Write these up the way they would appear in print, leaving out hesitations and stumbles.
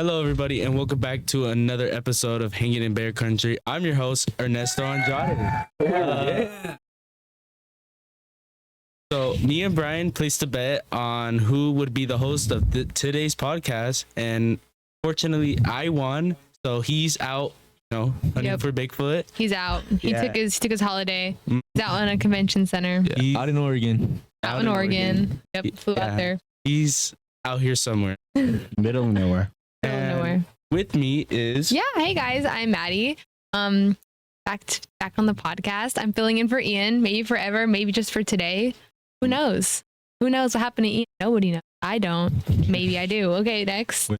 Hello, everybody, and welcome back to another episode of Hanging in Bear Country. I'm your host, Ernesto Andrade. So, me and Brian placed a bet on who would be the host of today's podcast, and fortunately, I won. So he's out, hunting for Bigfoot. He's out. He took his holiday. He's out in a convention center. Yeah, out in Oregon. Out in Oregon. Yep, flew out there. He's out here somewhere. Middle of nowhere. And with me is hey guys, I'm Maddie. Back on the podcast. I'm filling in for Ian, maybe forever, maybe just for today. Who knows? Who knows what happened to Ian? Nobody knows. I don't. Maybe I do. Okay, next.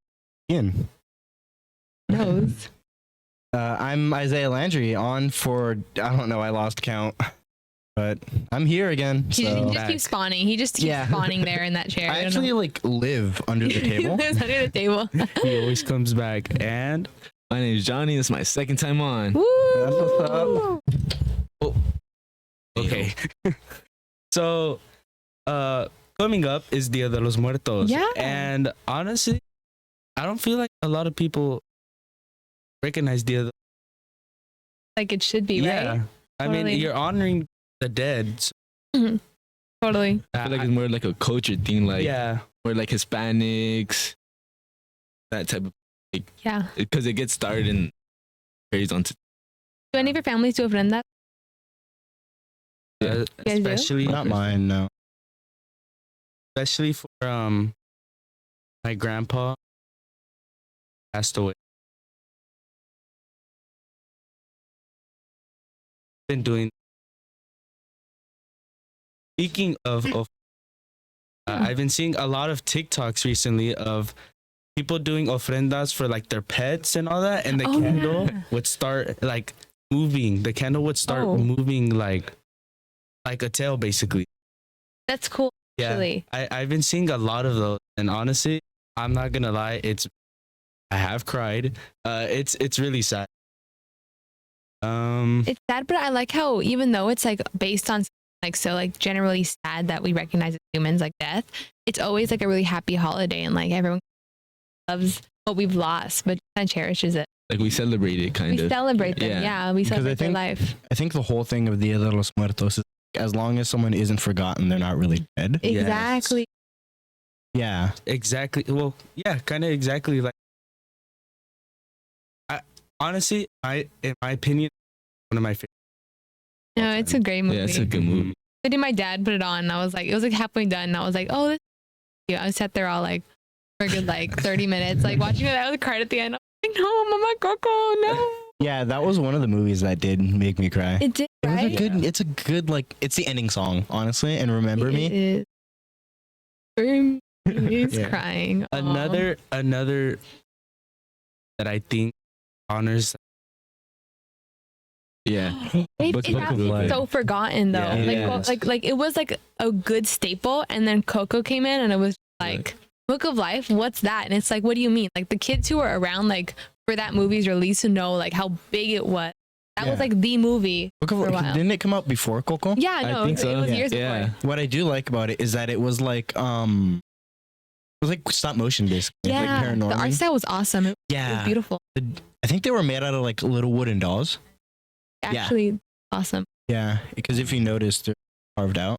Ian knows. I'm Isaiah Landry on for I don't know, I lost count. But I'm here again. He just keeps spawning. He just keeps spawning there in that chair. I actually live under the table. He lives under the table. He always comes back. And my name is Johnny. This is my second time on. Woo! That's what's up. Oh. Okay. So, coming up is Dia de los Muertos. Yeah. And honestly, I don't feel like a lot of people recognize Dia de... Like it should be, right? I mean, you're honoring the dead. So. Totally. I feel like it's more like a culture thing, like more like Hispanics, that type of because it gets started and carries on to. Do any of your families do ofrenda? Especially not mine, no. Especially for my grandpa passed away. Been doing. Speaking of I've been seeing a lot of TikToks recently of people doing ofrendas for like their pets and all that, and the candle would start like moving. The candle would start moving like a tail, basically. That's cool. Yeah, actually. I've been seeing a lot of those, and honestly, I'm not gonna lie, I have cried. It's really sad. It's sad, but I like how even though it's like based on like generally sad that we recognize as humans like death, it's always like a really happy holiday and like everyone loves what we've lost but kind of cherishes it. Like we celebrate it kind of. We celebrate them. Yeah, we celebrate their life. I think the whole thing of Dia de los Muertos is as long as someone isn't forgotten, they're not really dead. Exactly. Yes. Yeah. Exactly. Well, yeah, kind of exactly like. Honestly, in my opinion, one of my favorite. No, it's a great movie. Yeah, it's a good movie. I did. My dad put it on. And I was like, it was like halfway done. And I was like, oh, this is cute. I sat there all like for a good like 30 minutes, like watching it. I was cried at the end. I was like, no, Mama Coco, no. Yeah, that was one of the movies that did make me cry. It did. It was right? it's a good like it's the ending song, honestly. And Remember Me. He's crying. Another that I think honors. Yeah, it's so forgotten though. Like it was like a good staple, and then Coco came in, and it was like Book of Life. What's that? And it's like, what do you mean? Like the kids who were around like for that movie's release to know like how big it was. That was like the movie. For a while. Didn't it come out before Coco? Yeah, no, I think so. It was years before. What I do like about it is that it was like stop motion basically. Yeah, like paranormal. the art style was awesome. It was beautiful. I think they were made out of like little wooden dolls. Actually, awesome. Yeah, because if you notice, they're carved out.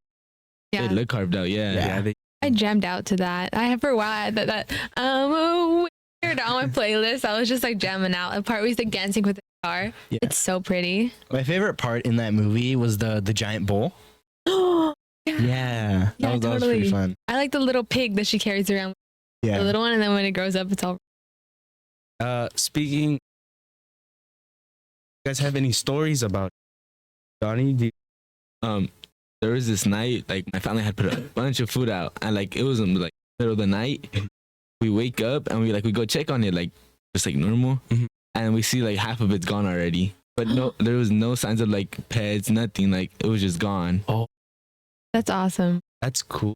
Yeah, they look carved out. Yeah. I jammed out to that. I have for a while that weird on my playlist. I was just like jamming out. The part where he's like dancing with the guitar. Yeah. It's so pretty. My favorite part in that movie was the giant bowl. Yeah, that was pretty fun. I like the little pig that she carries around. Yeah, the little one, and then when it grows up, it's all. Speaking. You guys have any stories about Johnny? There was this night, like my family had put a bunch of food out, and like it was in like middle of the night. We wake up and we go check on it, like just like normal, and we see like half of it's gone already. But no, there was no signs of like pets, nothing. Like it was just gone. Oh, that's awesome. That's cool.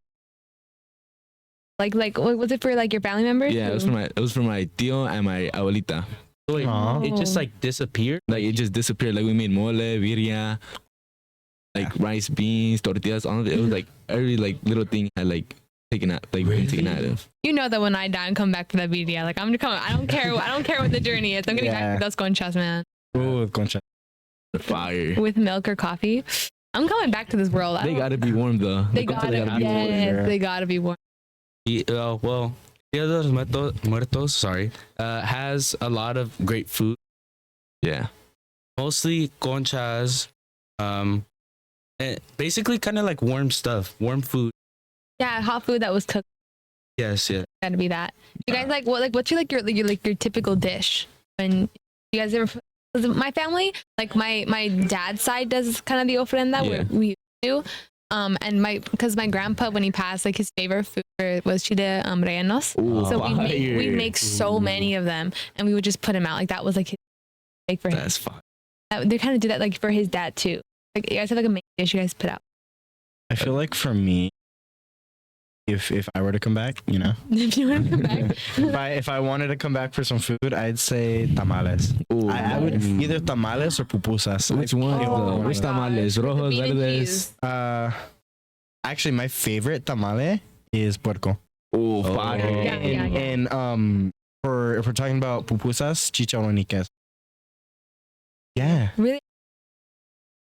Like was it for like your family members? Yeah, it was for my tío and my abuelita. So it just like disappeared. Like it just disappeared. Like we made mole, birria, like rice, beans, tortillas, all of it. It was like every like little thing had like taken out, like being taken out of. You know that when I die and come back to that BDI, like I'm coming. I don't care. I don't care what the journey is. I'm gonna be back to those conchas, man. Oh, concha. The fire. With milk or coffee. I'm coming back to this world. They gotta be warm though. They gotta be warm. Yes, they gotta be warm. Well, Dia de los Muertos, sorry, has a lot of great food. Yeah. Mostly conchas, and basically kind of like warm stuff, warm food. Yeah, hot food that was cooked. Yes, yeah. Gotta be that. You guys what's your typical dish when you guys ever? My family, like my dad's side does kind of the ofrenda where we do. And because my grandpa, when he passed, like his favorite food was chile rellenos. So we make so many of them, and we would just put them out. Like that was like his bake for him. That's fine. They kind of do that like for his dad too. Like you guys have like a main dish you guys put out. I feel like for me, if I were to come back, you know, If you want to come back, if I wanted to come back for some food, I'd say tamales. Ooh, I would either tamales or pupusas. Which one? Oh my Which tamales? gosh. Rojos, Bean and verdes. cheese. Actually, my favorite tamale is puerco. Oh, fire. Yeah, yeah, yeah. And if we're talking about pupusas, chicharroniques. Yeah, Really?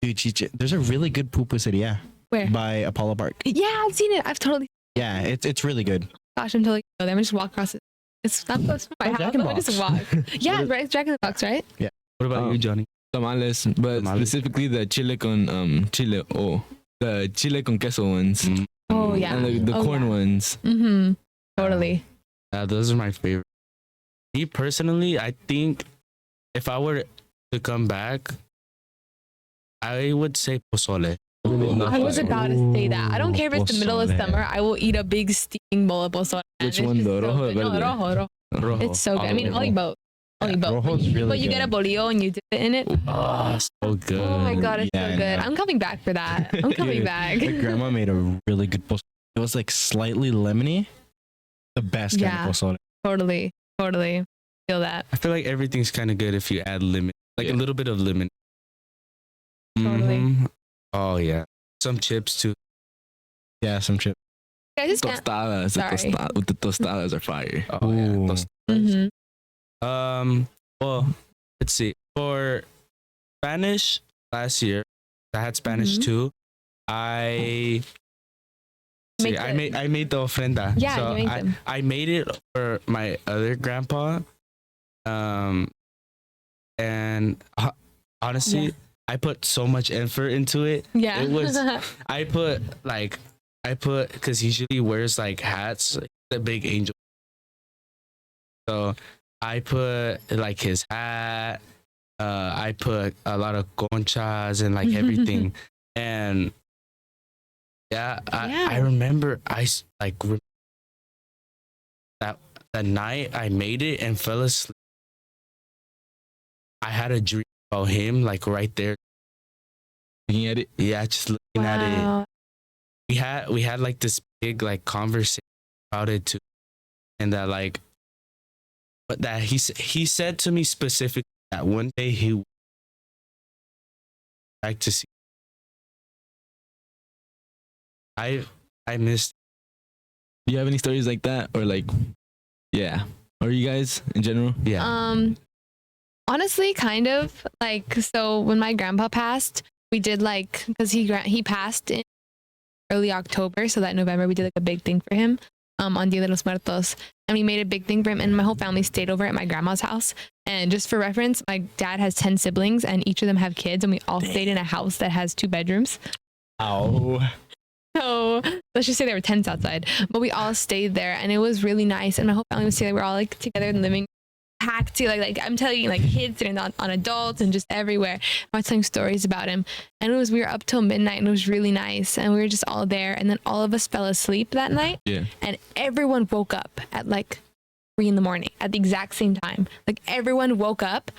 dude, there's a really good pupuseria Where? by Apollo Park. Yeah, I've seen it. I've totally. Yeah, it's really good. Gosh, I'm totally go there. I'm just walk across it. It's not close to my Oh, house. Jack in the I just Box. walk. Yeah, right. It's Jack in the Box, right? What about you, Johnny? Tamales, but Tamales. specifically the chile con the chile con queso ones. Oh yeah. And the Oh, corn yeah. ones. Mm-hmm. Totally. Those are my favorite. Me personally, I think if I were to come back, I would say pozole. I was about to say that. I don't care if it's the middle of summer. I will eat a big steaming bowl of pozole. Which It's one just though? so Rojo or good. No, verde? rojo. Rojo. It's so good. I mean, Rojo. only both. Only both. Rojo's really But you get a good. bolillo and you dip it in it. Oh, so good. Oh my god, it's Yeah, so I good. know. I'm coming back for that. I'm coming Dude, back. My grandma made a really good pozole. It was like slightly lemony. The best kind Yeah. of pozole. Totally. Feel that. I feel like everything's kind of good if you add lemon, like a little bit of lemon. Totally. Mhm. Oh yeah, some chips too. Yeah, some chip. I just can't. Tostadas. Sorry. The tostadas are fire. Oh yeah. Ooh. Those- Mhm. Well, let's see. For Spanish last year, I had Spanish Mhm. too. I Make I it. made the ofrenda. Yeah, so you made them. I made it for my other grandpa. And honestly, Yeah. I put so much effort into it. Yeah. It was I put because he usually wears like hats, like the big angel. So I put like his hat. I put a lot of conchas and like everything. And yeah, I remember that night I made it and fell asleep. I had a dream about him like right there. Looking at it. Yeah, just looking at it. Wow. We had like this big like conversation about it too, and that like, but that he said to me specifically that one day he would like to see. I missed. Do you have any stories like that, or like, yeah, or you guys in general? Yeah. Honestly, kind of like, so when my grandpa passed, we did like, because he passed in early October, so that November we did like a big thing for him on Dia de los Muertos, and we made a big thing for him, and my whole family stayed over at my grandma's house. And just for reference, my dad has 10 siblings and each of them have kids, and we all stayed in a house that has 2 bedrooms. Oh. So let's just say there were tents outside, but we all stayed there, and it was really nice. And my whole family was together. We're all like together in the living, packed to like I'm telling you, like kids sitting on adults and just everywhere. I was telling stories about him, and we were up till midnight, and it was really nice. And we were just all there, and then all of us fell asleep that night. Yeah. And everyone woke up at like 3 a.m. at the exact same time. Like everyone woke up,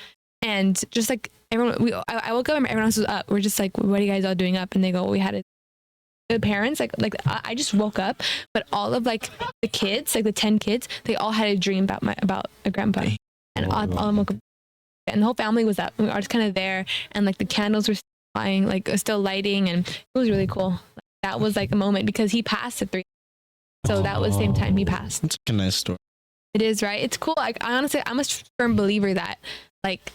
and just like everyone, I woke up and everyone else was up. We're just like, what are you guys all doing up? And they go, we had the parents like I just woke up, but all of like the kids, like the 10 kids, they all had a dream about a grandpa, and all of them woke up, and the whole family was up. We were just kind of there, and like the candles were flying, like still lighting, and it was really cool. Like, that was like a moment because he passed at 3. So that was the same time he passed. It's a nice story. It is, right? It's cool. Like, I honestly, I'm a firm believer that like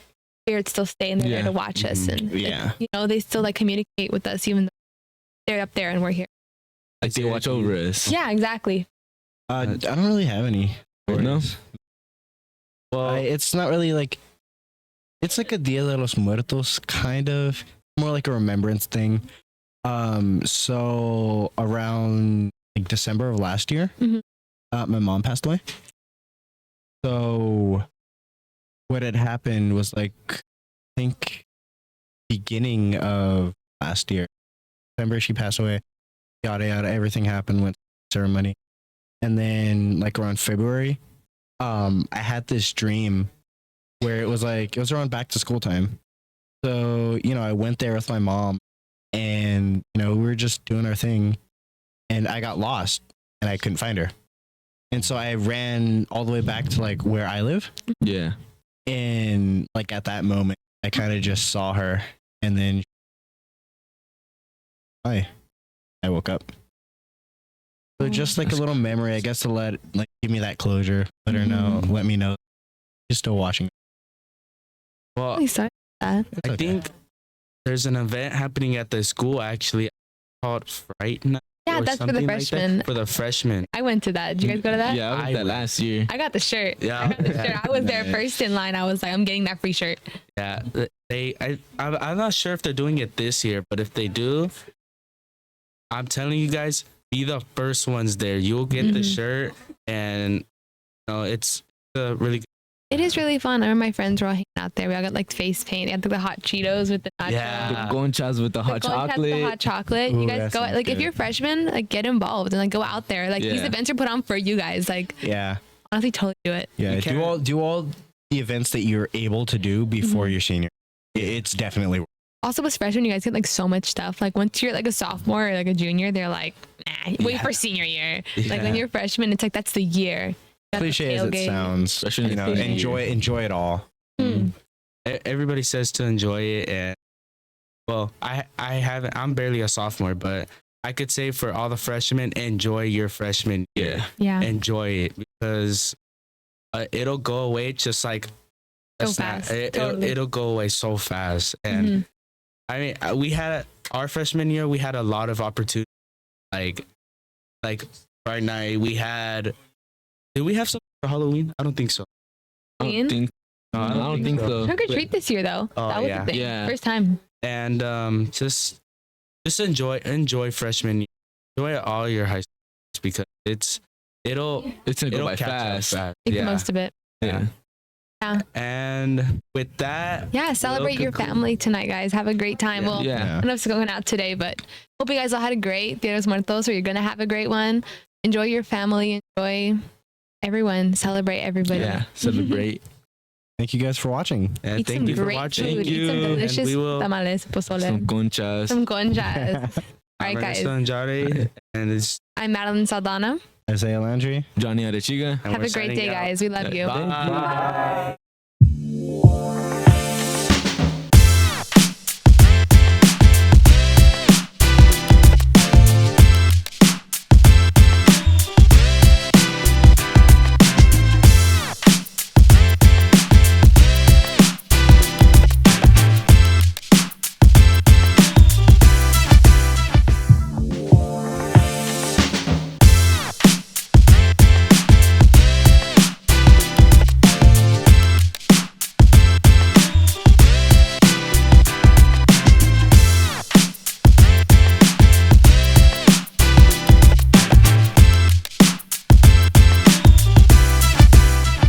spirits still stay and they're there to watch us, and like, you know, they still like communicate with us even though they're up there and we're here. Like they watch over us. Yeah, exactly. I don't really have any. No. Well, It's not really like. It's like a Dia de los Muertos kind of, more like a remembrance thing. So around like December of last year, Mhm. My mom passed away. So what had happened was like, I think beginning of last year, December, she passed away. Yada yada, everything happened, went to the ceremony, and then like around February, I had this dream where it was around back to school time. So, you know, I went there with my mom and, you know, we were just doing our thing and I got lost and I couldn't find her. And so I ran all the way back to like where I live. Yeah. And like at that moment, I kind of just saw her and then I woke up. So just like a little memory, I guess, to give me that closure, let her know, let me know she's still watching. well, Really sorry about that. It's I okay. think there's an event happening at the school actually called Fright Night. Yeah, or that's for the something like that, freshmen. for the freshmen. I went to that. Did you guys go to that? Yeah, I I was that went. last year. I got the shirt. Yeah. I got the shirt. I was there Nice. first in line. I was like, I'm getting that free shirt. Yeah, I'm not sure if they're doing it this year, but if they do, I'm telling you guys, be the first ones there. You'll get the Mhm. shirt, and you know, it's a really good. It is really fun. I remember my friends were all hanging out there. We all got like face paint. They had the hot Cheetos with the nacho. Yeah. The conchas with the hot Like, going past chocolate. The hot chocolate. Ooh, You guys that go sounds like if good. you're freshmen, like get involved and like go out there. Like these Yeah. events are put on for you guys. Like Yeah. honestly, totally do it. Yeah. You Do all the events that you're able to do before your senior. It's definitely Also, with freshmen, you guys get like so much stuff. Like once you're like a sophomore or like a junior, they're like, nah, wait Yeah. for senior year. Yeah. Like when you're freshman, it's like that's the year. Got the cliche as it tailgate. sounds. Especially You know, in the enjoy it all. Mm. Everybody says to enjoy it, and well, I haven't. I'm barely a sophomore, but I could say for all the freshmen, enjoy your freshman year. Yeah. Yeah. Enjoy it because it'll go away just like a So snap. fast, totally. It'll go away so fast. And Mhm. I mean, we had our freshman year. We had a lot of opportunities. Like Friday night, we had. Did we have something for Halloween? I don't think so. I don't think, No, I don't think so. Trick or treat this year though. Oh, That was yeah. a thing. Yeah. First time. And just enjoy freshman year. Enjoy all your high schools because it'll It's gonna go by catch up fast. fast. Make Yeah. the most of it. Yeah. And with that, Yeah. Celebrate your conclude. family tonight, guys. Have a great time. Yeah. Well, Yeah. I don't know if it's going out today, but hope you guys all had a great Dia de los Muertos, or you're gonna have a great one. Enjoy your family. Enjoy everyone. Celebrate everybody. Yeah. Celebrate. Thank you guys for watching. and Eat thank some you for great watching. food. Eat some And delicious we will. tamales, pozole, Some conchas. some conchas. All right, I'm guys. Ernesto Andrade, and it's I'm Madeline Saldana. Isaiah Landry. Johnny Arechiga. and Have we're a great signing day, out. guys. We love you. Bye.